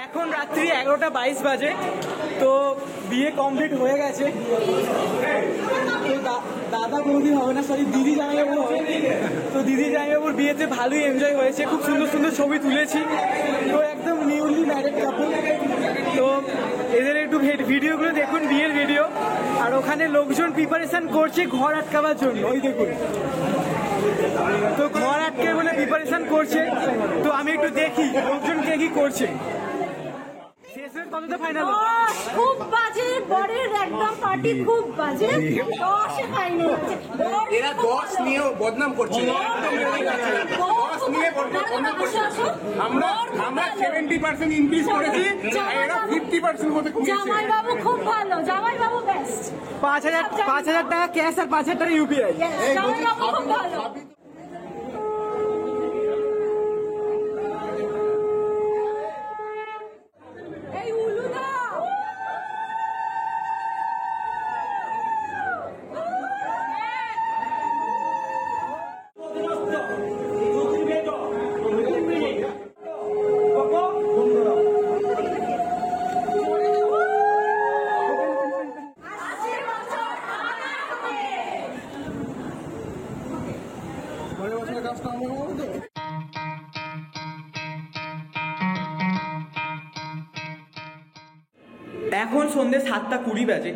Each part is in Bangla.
এখন রাত্রি 11:22 বাজে। তো বিয়ে কমপ্লিট হয়ে গেছে। তো দাদা বৌদি হবে না, সরি দিদি জামাইবাবু হবে। তো দিদি জামাইবাবুর বিয়েতে ভালোই এনজয় হয়েছে, খুব সুন্দর সুন্দর ছবি তুলেছি। তো একদম নিউলি ম্যারেড কাপল। তো এদের একটু ভিডিওগুলো দেখুন, বিয়ের ভিডিও। আর ওখানে লোকজন প্রিপারেশন করছে ঘর আটকাবার জন্য, ওই দেখুন। তো ঘর আটকে বলে প্রিপারেশন করছে। তো আমি একটু দেখি লোকজন কে কি করছে। খুব বাজে, বরের একদম পার্টি খুব বাজে। 10-এ পাইনি, এরা 10 নিয়েও বদনাম করছে। আমরা 70% ইনক্রিজ করেছি, এরা 50% মতো কমিয়েছে। জামাইবাবু খুব ভালো, জামাইবাবু বেস্ট। 5,000 টাকা ক্যাশ আর 5,000 টাকা ইউপিআই। জামাইবাবু খুব ভালো। এখন সন্ধ্যে 7:20 বাজে।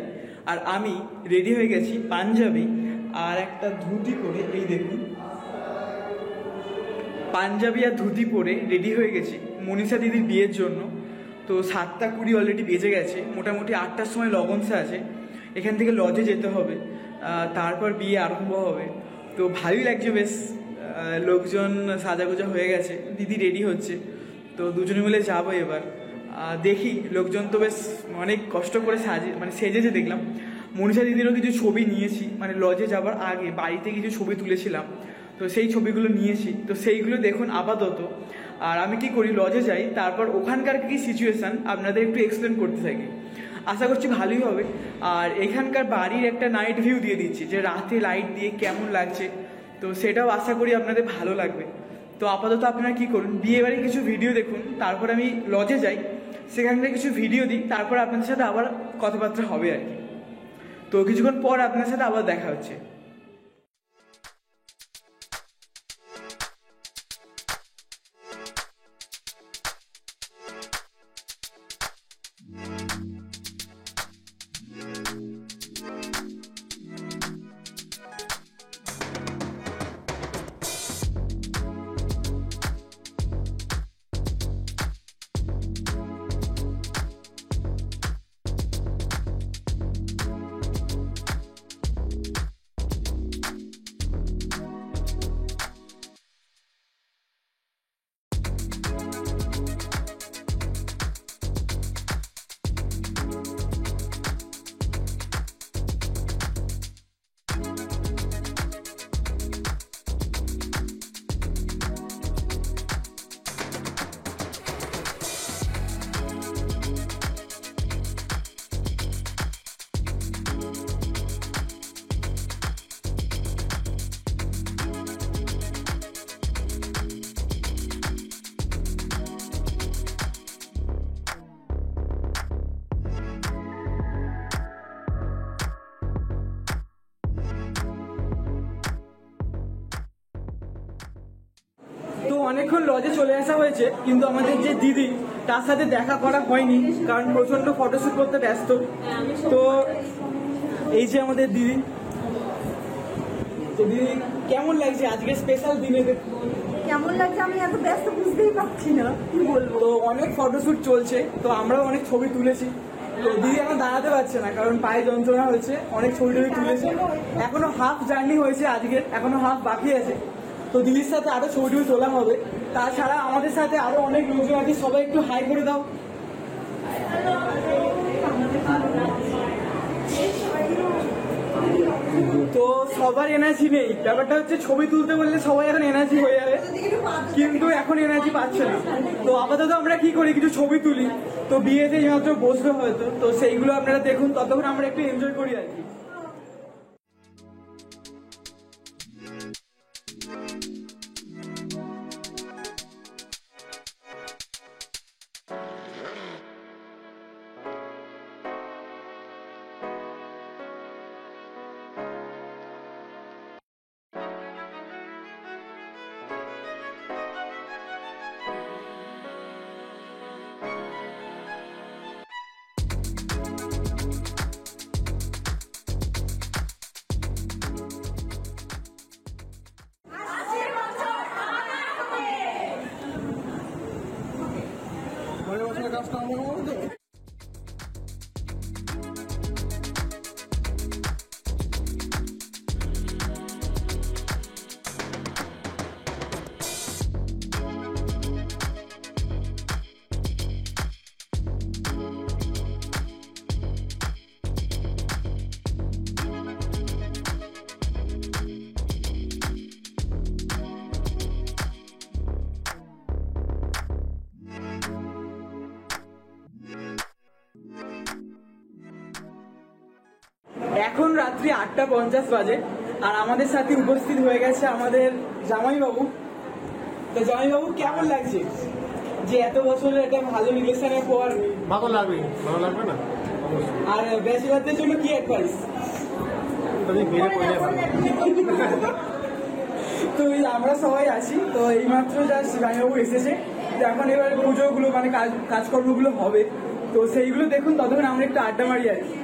আর আমি রেডি হয়ে গেছি পাঞ্জাবি আর একটা ধুতি পরে। এই দেখুন, পাঞ্জাবি আর ধুতি পরে রেডি হয়ে গেছি মনীষা দিদির বিয়ের জন্য। তো 7:20 অলরেডি বেজে গেছে, মোটামুটি 8টার সময় লগনসা আছে। এখান থেকে লজে যেতে হবে, তারপর বিয়ে আরম্ভ হবে। তো ভালোই লাগছে বেশ, লোকজন সাজাগোজা হয়ে গেছে, দিদি রেডি হচ্ছে। তো দুজনে মিলে যাবো এবার। দেখি লোকজন তো বেশ অনেক কষ্ট করে সেজেছে দেখলাম। মনীষা দিদিরও কিছু ছবি নিয়েছি, মানে লজে যাবার আগে বাড়িতে কিছু ছবি তুলেছিলাম, তো সেই ছবিগুলো নিয়েছি। তো সেইগুলো দেখুন আপাতত। আর আমি কি করি, লজে যাই, তারপর ওখানকার কি সিচুয়েশান আপনাদের একটু এক্সপ্লেন করতে থাকি। আশা করছি ভালোই হবে। আর এখানকার বাড়ির একটা নাইট ভিউ দিয়ে দিচ্ছি, যে রাতে লাইট দিয়ে কেমন লাগছে। তো সেটাও আশা করি আপনাদের ভালো লাগবে। তো আপাতত আপনারা কি করুন, বিয়ে বাড়ির কিছু ভিডিও দেখুন, তারপর আমি লজে যাই, সেখান থেকে কিছু ভিডিও দিই, তারপর আপনাদের সাথে আবার কথাবার্তা হবে আর কি। তো কিছুক্ষণ পর আপনার সাথে আবার দেখা হচ্ছে। তো অনেকক্ষণ লজে চলে আসা হয়েছে, কিন্তু আমাদের যে দিদি তার সাথে দেখা করা হয়নি, কারণ প্রচন্ড ফটোশুট করতে ব্যস্ত। তো এই যে আমাদের দিদি। তো দিদি কেমন লাগছে আজকে স্পেশাল দিনে? কেমন লাগছে আমি এত ব্যস্ত বুঝতেই পারছি না কি বলবো। তো অনেক ফটোশুট চলছে, তো আমরাও অনেক ছবি তুলেছি। তো দিদি এখন দাঁড়াতে পারছে না, কারণ পায়ে যন্ত্রণা হয়েছে। অনেক ছবি টবি তুলেছে, এখনো হাফ জার্নি হয়েছে আজকে, এখনো হাফ বাকি আছে। তো দিদির সাথে আরো ছবি টবি তোলা হবে। তাছাড়া আমাদের সাথে আরো অনেক লোকজন আছে, সবাই একটু হাই করে দাও। তো সবার এনার্জি নেই, ব্যাপারটা হচ্ছে ছবি তুলতে বললে সবাই এখন এনার্জি হয়ে যাবে, কিন্তু এখন এনার্জি পাচ্ছে না। তো আপাতত আমরা কি করি, কিছু ছবি তুলি। তো বিয়েতে মাত্র বসবে হয়তো, তো সেইগুলো আপনারা দেখুন, ততক্ষণ আমরা একটু এনজয় করি আর কি। সামনের বছরের কাজটা আমরা করবো তো। এখন রাত্রি 8:50 বাজে আর আমাদের সাথে উপস্থিত হয়ে গেছে আমাদের জামাইবাবু। তো জামাইবাবু কেমন লাগছে যে এত বছরের একটা ভালো রিলেশনের পর? ভালো লাগবে না? আর ব্যাচেলারদের জন্য কি অ্যাডভাইস? তো এই আমরা সবাই আছি, তো এইমাত্র জাস্ট জামাইবাবু এসেছে। তো এখন এবার পুজোগুলো মানে কাজকর্মগুলো হবে, তো সেইগুলো দেখুন, ততক্ষণ আমরা একটু আড্ডা মারি আর কি।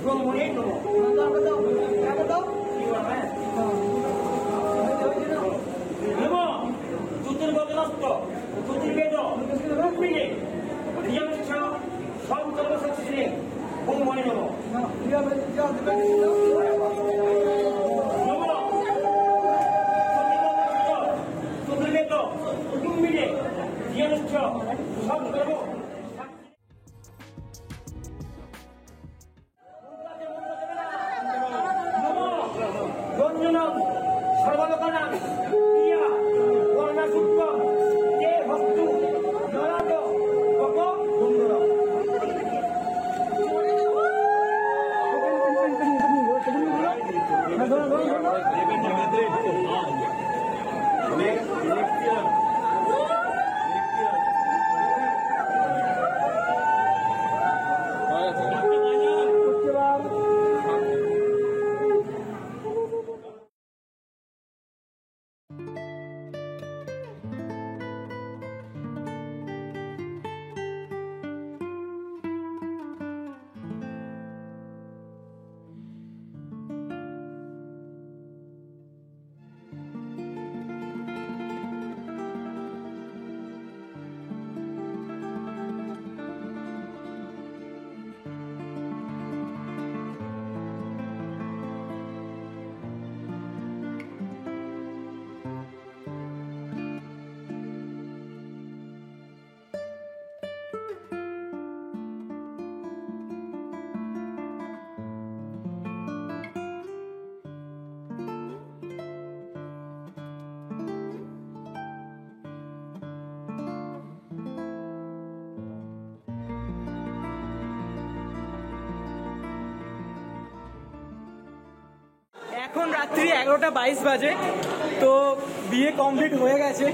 ব্রহ্মণে নমঃ। নমঃ চতুর্বেদস্ত চতুর্বেদ রূপিণে ধিয়শ্চ সর্বসর্বশক্তিনে ব্রহ্মণে নমঃ। চতুর্বেদ রূপিণে ধিয়শ্চ সর্বসর্ব রঞ্জনম সর্বলোকানাং ক্রিয়া বর্ণাসূক্তম তে ভক্তু নরাদ কত সুন্দরম। এখন রাত্রি 11:22 বাজে। তো বিয়ে কমপ্লিট হয়ে গেছে।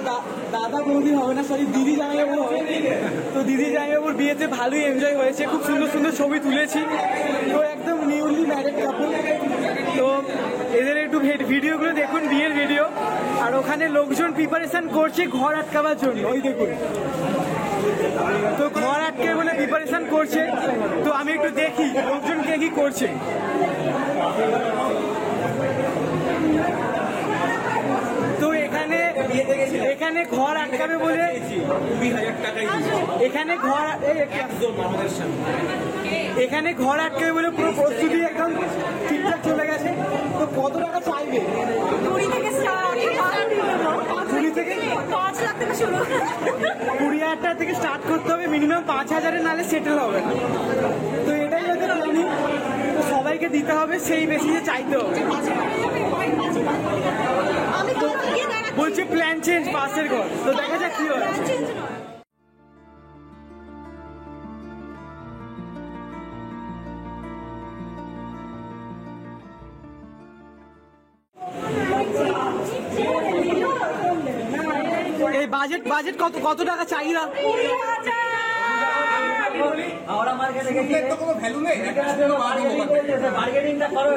তো দাদা বৌদি হবে না, সরি দিদি জামাইবাবু হবে। তো দিদি জামাইবাবুর বিয়েতে ভালোই এনজয় হয়েছে, খুব সুন্দর সুন্দর ছবি তুলেছি। তো একদম নিউলি ম্যারেড কাপল। তো এদের একটু ভিডিওগুলো দেখুন, বিয়ের ভিডিও। আর ওখানে লোকজন প্রিপারেশন করছে ঘর আটকাবার জন্য, ওই দেখুন। তো ঘর আটকে বলে প্রিপারেশন করছে। তো আমি একটু দেখি লোকজন কে কি করছে। তো এখানে ঘর আটকাবে বলে এখানে ঘর আটকাবে বলে পুরো প্রস্তুতি একদম ঠিকঠাক চলে গেছে। তো কত টাকা চাইবে? 20,000 থেকে স্টার্ট করতে হবে, মিনিমাম 5,000 নালে সেটেল হবে না। তো এটাই হচ্ছে প্ল্যানিং। তো সবাইকে দিতে হবে, সেই বেশি চাইতে হবে। বলছে প্ল্যান চেঞ্জ, পাশের ঘর। তো দেখা যাক কি হয়। এই বাজেট কত টাকা চাহিদা? কোনো ভ্যালু নেই, বার্গেনিংটা করো,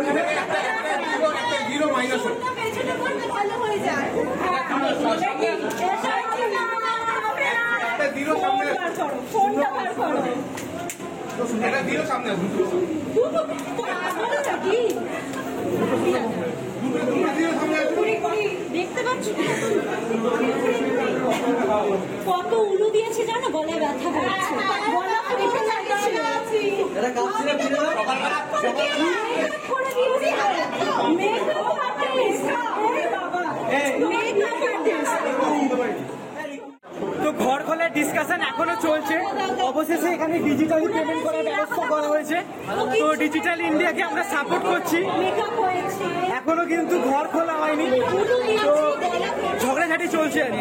জিরো মাইনাস হোক। দেখতে পাচ্ছ কত উলু দিয়েছে জানো, গলায় ব্যথা হচ্ছে। গলা ফেটে যাচ্ছে। তো ঘর খোলার ডিসকাশন এখনো চলছে। অবশেষে এখানে ডিজিটালি পেমেন্ট করার ব্যবস্থা করা হয়েছে। তো ডিজিটাল ইন্ডিয়াকে আমরা সাপোর্ট করছি। এখনো কিন্তু ঘর খোলা হয়নি, তো ঝগড়াঝাটি চলছে আর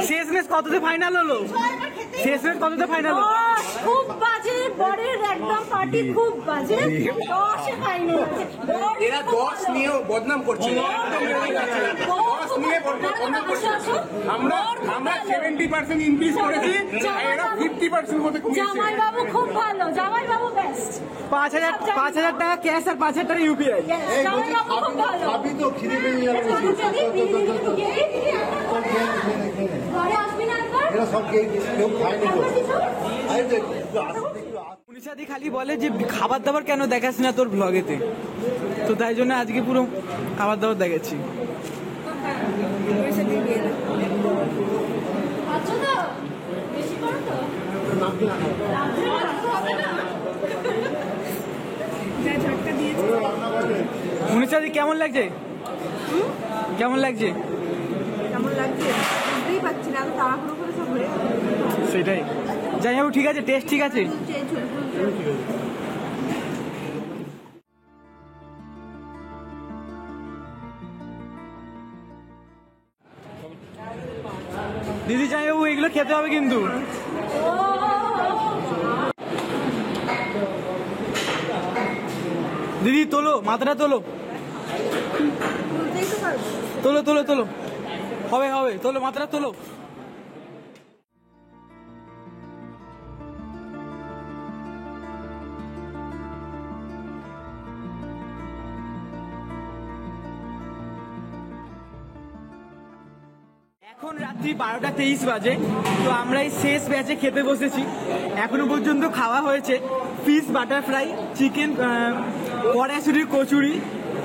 শেষমেশ কততে ফাইনাল হলো? খুব বাজে, বরের একদম পার্টি খুব বাজে। 10 এ ফাইনাল। এরা 10 নিয়েও বদনাম করছে। 10 নিয়ে বন্ধ করছি। আমরা 70% ইনক্রিজ করেছি, এরা 50% মতো কমিয়েছে। জামাইবাবু খুব ভালো, জামাইবাবু বেস্ট। 5,000 টাকা ক্যাশ আর 5,000 টাকা ইউপিআই। জামাইবাবু খুব ভালো। ভাবি তো খিদে পেয়ে যাবে। ঘরে আসবি না একবার? এরা সব কেউ খায়নি তো। আরে দেখ, মনীষাদি খালি বলে যে খাবার দাবার কেন দেখাস না তোর ব্লগেতে, তো তাই জন্য আজকে পুরো খাবার দাবার দেখাচ্ছি। আচ্ছা তো বেশি করো তো মনীষাদি কেমন লাগছে? কেমন লাগছে? কেমন লাগছে বুঝতেই পারছি না, আমি তাড়াহুড়ো করে সব ঘুরে সেটাই। যাই হোক, ঠিক আছে, টেস্ট ঠিক আছে। দিদি জামাইবাবু এগুলো খেতে হবে কিন্তু। দিদি তোলো, মাথাটা তোলো, বুঝতেই তো পারবো। তোলো তোলো তোলো, হবে হবে, তোলো মাথাটা তোলো। এখন রাত্রি 12:23 বাজে। তো আমরা এই শেষ ব্যাচে খেতে বসেছি। এখনো পর্যন্ত খাওয়া হয়েছে ফিশ বাটার ফ্রাই, চিকেন কড়াইশুটির কচুরি,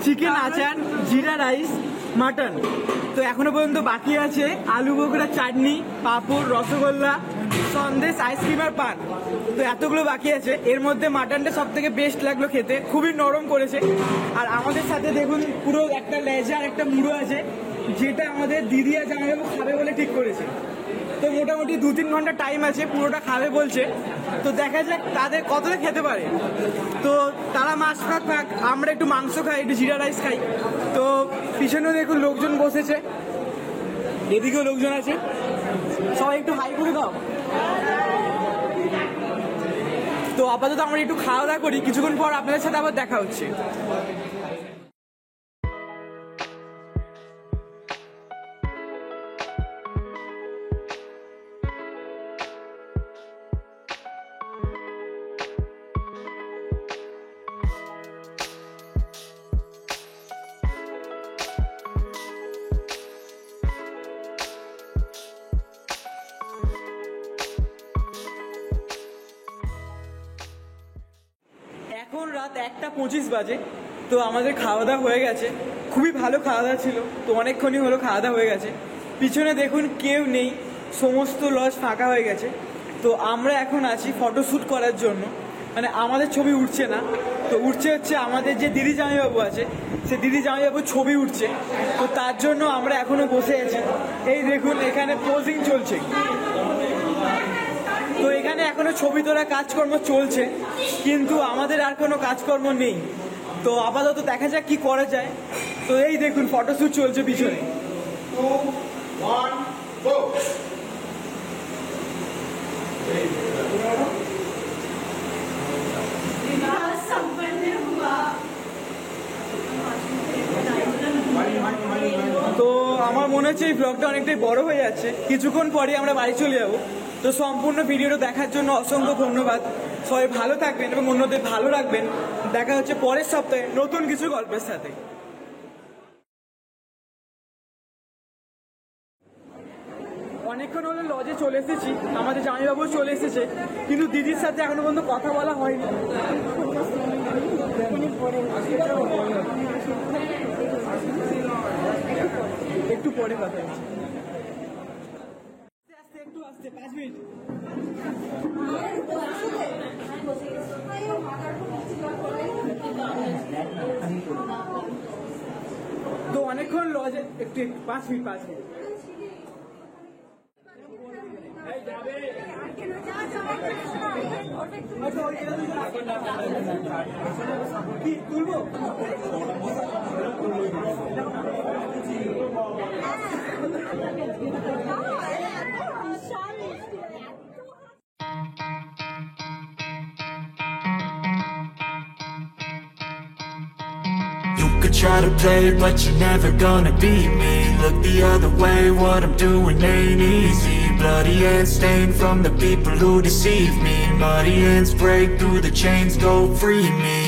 চিকেন আচার, জিরা রাইস, মাটন। তো এখনো পর্যন্ত বাকি আছে আলু বোখরা চাটনি, পাঁপড়, রসগোল্লা, সন্দেশ, আইসক্রিম আর পান। তো এতগুলো বাকি আছে। এর মধ্যে মাটনটা সব থেকে বেস্ট লাগলো খেতে, খুবই নরম করেছে। আর আমাদের সাথে দেখুন পুরো একটা লেজা আর একটা মুড়ো আছে, যেটা আমাদের দিদি আর জামাইবাবু খাবে বলে ঠিক করেছে। তো মোটামুটি 2-3 ঘন্টা টাইম আছে, পুরোটা খাবে বলছে। তো দেখা যাক তাদের কতটা খেতে পারে। তো তারা মাছ খাক, আমরা একটু মাংস খাই, একটু জিরা রাইস খাই। তো পিছনেও দেখুন লোকজন বসেছে, এদিকেও লোকজন আছে। সবাই একটু হাই করে দাও। তো আপাতত আমরা একটু খাওয়া দাওয়া করি, কিছুক্ষণ পর আপনাদের সাথে আবার দেখা হচ্ছে। এখন রাত 1:25 বাজে। তো আমাদের খাওয়া দাওয়া হয়ে গেছে, খুবই ভালো খাওয়া দাওয়া ছিল। তো অনেকক্ষণই হলো খাওয়া দাওয়া হয়ে গেছে। পিছনে দেখুন কেউ নেই, সমস্ত লজ ফাঁকা হয়ে গেছে। তো আমরা এখন আছি ফটোশ্যুট করার জন্য, মানে আমাদের ছবি উঠছে না, তো উঠছে হচ্ছে আমাদের যে দিদি জামাইবাবু আছে, সে দিদি জামাইবাবুর ছবি উঠছে। তো তার জন্য আমরা এখনো বসে আছি। এই দেখুন এখানে পোজিং চলছে। তো এখানে এখনো ছবি তোলা কাজকর্ম চলছে, কিন্তু আমাদের আর কোনো কাজকর্ম নেই। তো আপাতত দেখা যাক কি করা যায়। তো এই দেখুন ফটোশ্যুট চলছে পিছনে। 2, 1, go! তো আমার মনে হচ্ছে এই ব্লগটা অনেকটাই বড় হয়ে যাচ্ছে, কিছুক্ষণ পরে আমরা বাড়ি চলে যাবো। তো সম্পূর্ণ ভিডিওটা দেখার জন্য অসংখ্য ধন্যবাদ। সবাই ভালো থাকবেন এবং অন্যদের ভালো রাখবেন। দেখা হচ্ছে পরের সপ্তাহে নতুন কিছু গল্পের সাথে। অনেকক্ষণ হলো লজে চলে এসেছি, আমাদের জামাইবাবু চলে এসেছে, কিন্তু দিদির সাথে এখনো পর্যন্ত কথা বলা হয়নি। একটু পরে কথা হচ্ছে। আস্তে একটু আস্তে, 5 মিনিট। তো অনেকক্ষণ লজে একটু 5 মিনিট। কি তুলবো? You could try to play, but you're never gonna beat me. Look the other way, what I'm doing ain't easy. Bloody hands stained from the people who deceive me. Muddy hands break through the chains, go free me.